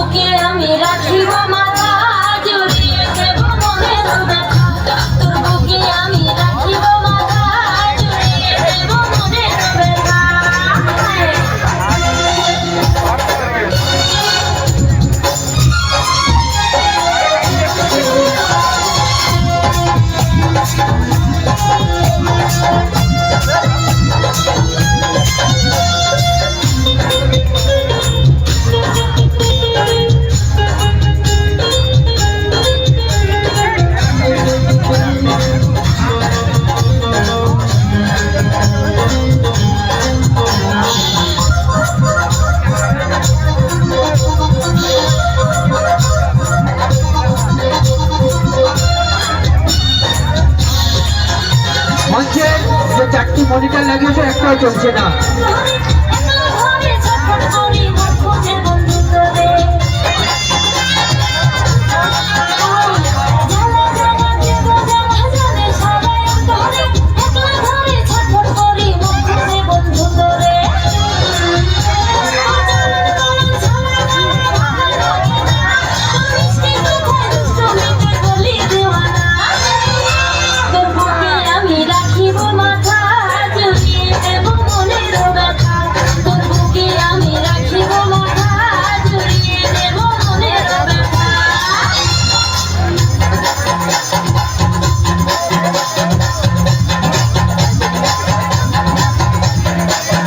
বুকে আমি রাখিব মাথা জড়িয়ে দেব মনের ব্যথা তোর বুকে আমি রাখিব মাথা জড়িয়ে দেব মনের ব্যথা মঞ্চে যে 4টি মনিটর লাগিয়েছে একটাও চলছে না।